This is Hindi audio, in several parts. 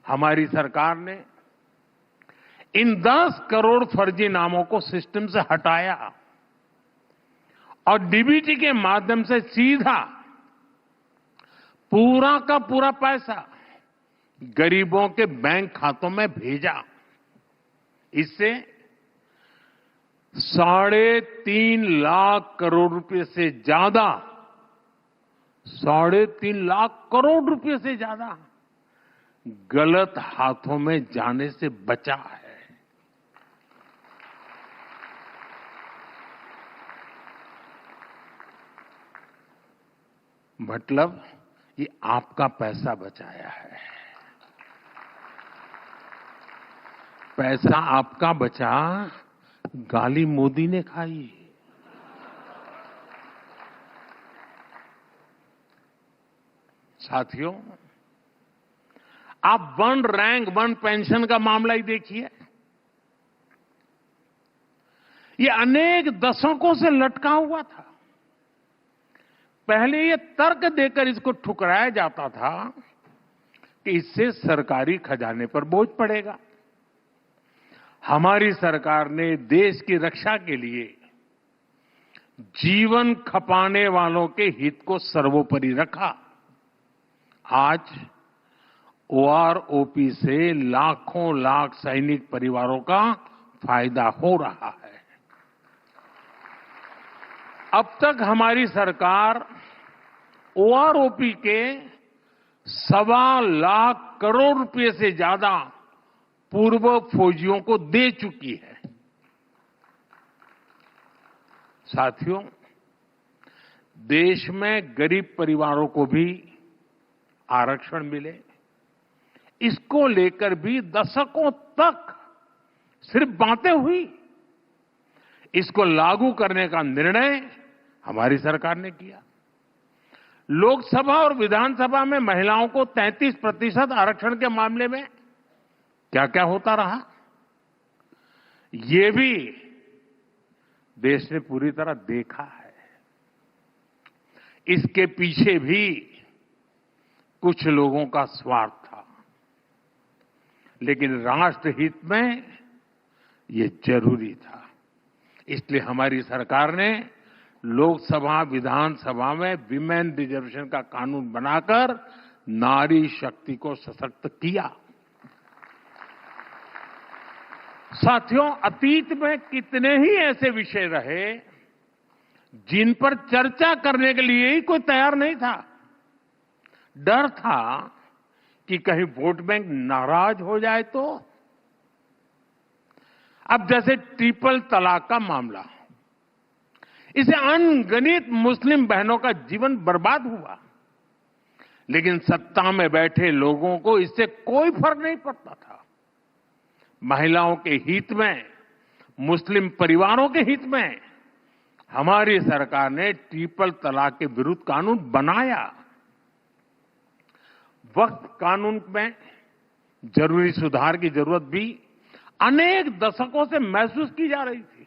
हमारी सरकार ने इन 10 करोड़ फर्जी नामों को सिस्टम से हटाया और डीबीटी के माध्यम से सीधा पूरा का पूरा पैसा गरीबों के बैंक खातों में भेजा। इससे 3.5 लाख करोड़ रुपए से ज्यादा 3.5 लाख करोड़ रुपए से ज्यादा गलत हाथों में जाने से बचा है। मतलब ये आपका पैसा बचाया है। पैसा आपका बचा, गाली मोदी ने खाई। साथियों, आप 1 रैंक 1 पेंशन का मामला ही देखिए। ये अनेक दशकों से लटका हुआ था। पहले ये तर्क देकर इसको ठुकराया जाता था कि इससे सरकारी खजाने पर बोझ पड़ेगा। हमारी सरकार ने देश की रक्षा के लिए जीवन खपाने वालों के हित को सर्वोपरि रखा। आज ओआरओपी से लाखों लाख सैनिक परिवारों का फायदा हो रहा है। अब तक हमारी सरकार ओआरओपी के 1.25 लाख करोड़ रुपए से ज्यादा पूर्व फौजियों को दे चुकी है। साथियों, देश में गरीब परिवारों को भी आरक्षण मिले, इसको लेकर भी दशकों तक सिर्फ बातें हुई। इसको लागू करने का निर्णय हमारी सरकार ने किया। लोकसभा और विधानसभा में महिलाओं को 33% आरक्षण के मामले में क्या क्या होता रहा, ये भी देश ने पूरी तरह देखा है। इसके पीछे भी कुछ लोगों का स्वार्थ था, लेकिन राष्ट्र हित में ये जरूरी था। इसलिए हमारी सरकार ने लोकसभा विधानसभा में विमेन रिजर्वेशन का कानून बनाकर नारी शक्ति को सशक्त किया। साथियों, अतीत में कितने ही ऐसे विषय रहे जिन पर चर्चा करने के लिए ही कोई तैयार नहीं था। डर था कि कहीं वोट बैंक नाराज हो जाए तो। अब जैसे ट्रिपल तलाक का मामला, इसे अनगिनत मुस्लिम बहनों का जीवन बर्बाद हुआ, लेकिन सत्ता में बैठे लोगों को इससे कोई फर्क नहीं पड़ता था। महिलाओं के हित में, मुस्लिम परिवारों के हित में हमारी सरकार ने ट्रिपल तलाक के विरुद्ध कानून बनाया। वक्फ कानून में जरूरी सुधार की जरूरत भी अनेक दशकों से महसूस की जा रही थी,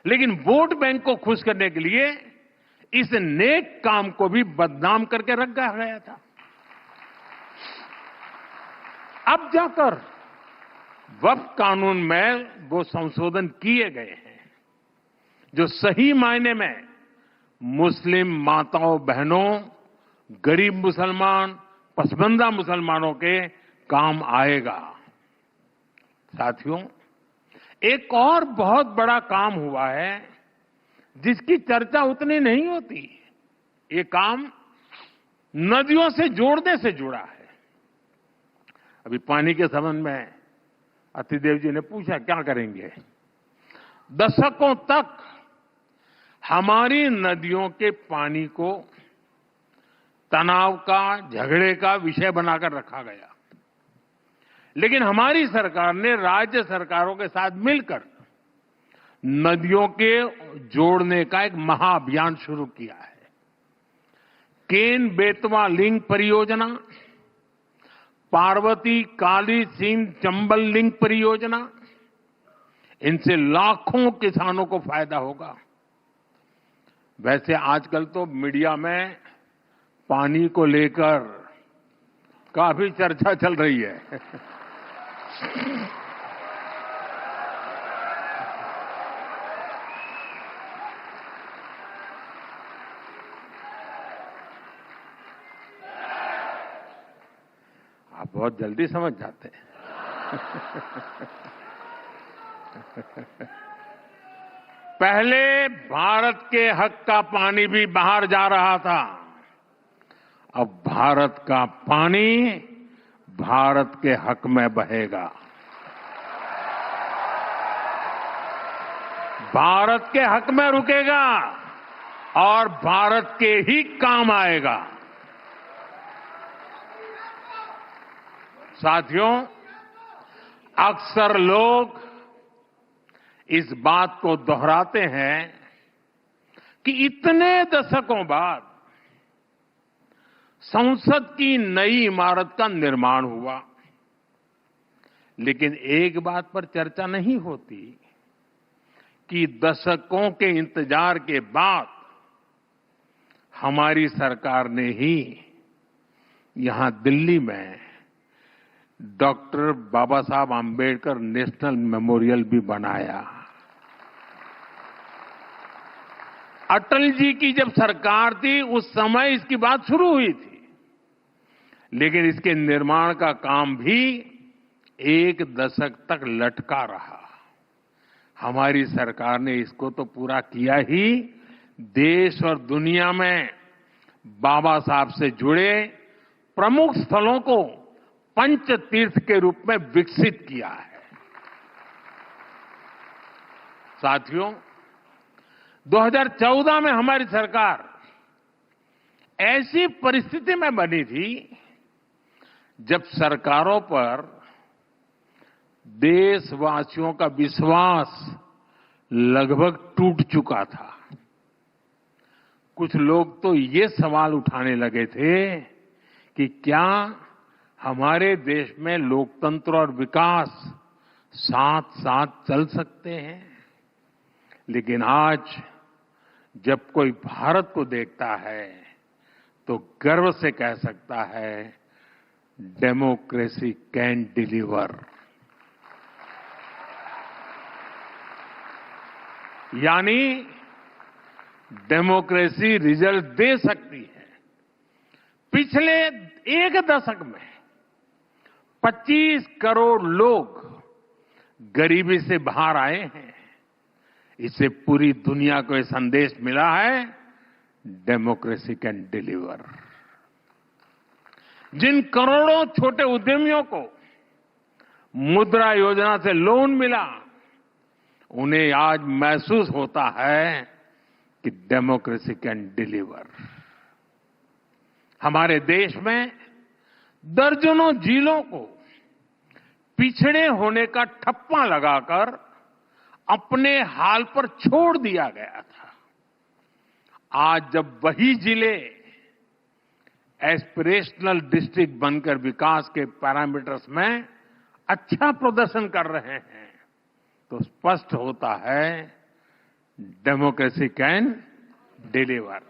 लेकिन वोट बैंक को खुश करने के लिए इस नेक काम को भी बदनाम करके रखा गया था। अब जाकर वक्फ कानून में वो संशोधन किए गए हैं जो सही मायने में मुस्लिम माताओं बहनों, गरीब मुसलमान, पसमानदा मुसलमानों के काम आएगा। साथियों, एक और बहुत बड़ा काम हुआ है जिसकी चर्चा उतनी नहीं होती। ये काम नदियों से जोड़ने से जुड़ा है। अभी पानी के संबंध में अतिदेव जी ने पूछा क्या करेंगे। दशकों तक हमारी नदियों के पानी को तनाव का, झगड़े का विषय बनाकर रखा गया, लेकिन हमारी सरकार ने राज्य सरकारों के साथ मिलकर नदियों के जोड़ने का एक महाअभियान शुरू किया है। केन बेतवा लिंक परियोजना, पार्वती काली सिंध चंबल लिंक परियोजना, इनसे लाखों किसानों को फायदा होगा। वैसे आजकल तो मीडिया में पानी को लेकर काफी चर्चा चल रही है। आप बहुत जल्दी समझ जाते हैं। पहले भारत के हक का पानी भी बाहर जा रहा था, अब भारत का पानी भारत के हक में बहेगा। भारत के हक में रुकेगा और भारत के ही काम आएगा। साथियों, अक्सर लोग इस बात को दोहराते हैं कि इतने दशकों बाद संसद की नई इमारत का निर्माण हुआ, लेकिन एक बात पर चर्चा नहीं होती कि दशकों के इंतजार के बाद हमारी सरकार ने ही यहां दिल्ली में डॉक्टर बाबा साहब आम्बेडकर नेशनल मेमोरियल भी बनाया। अटल जी की जब सरकार थी उस समय इसकी बात शुरू हुई थी, लेकिन इसके निर्माण का काम भी एक दशक तक लटका रहा। हमारी सरकार ने इसको तो पूरा किया ही, देश और दुनिया में बाबा साहब से जुड़े प्रमुख स्थलों को पंच तीर्थ के रूप में विकसित किया है। साथियों, 2014 में हमारी सरकार ऐसी परिस्थिति में बनी थी जब सरकारों पर देशवासियों का विश्वास लगभग टूट चुका था। कुछ लोग तो ये सवाल उठाने लगे थे कि क्या हमारे देश में लोकतंत्र और विकास साथ साथ चल सकते हैं। लेकिन आज जब कोई भारत को देखता है तो गर्व से कह सकता है, डेमोक्रेसी कैन डिलीवर। यानी डेमोक्रेसी रिजल्ट दे सकती है। पिछले एक दशक में 25 करोड़ लोग गरीबी से बाहर आए हैं। इससे पूरी दुनिया को यह संदेश मिला है, डेमोक्रेसी कैन डिलीवर। जिन करोड़ों छोटे उद्यमियों को मुद्रा योजना से लोन मिला, उन्हें आज महसूस होता है कि डेमोक्रेसी कैन डिलीवर। हमारे देश में दर्जनों जिलों को पिछड़े होने का ठप्पा लगाकर अपने हाल पर छोड़ दिया गया था। आज जब वही जिले एस्पिरेशनल डिस्ट्रिक्ट बनकर विकास के पैरामीटर्स में अच्छा प्रदर्शन कर रहे हैं, तो स्पष्ट होता है डेमोक्रेसी कैन डिलीवर।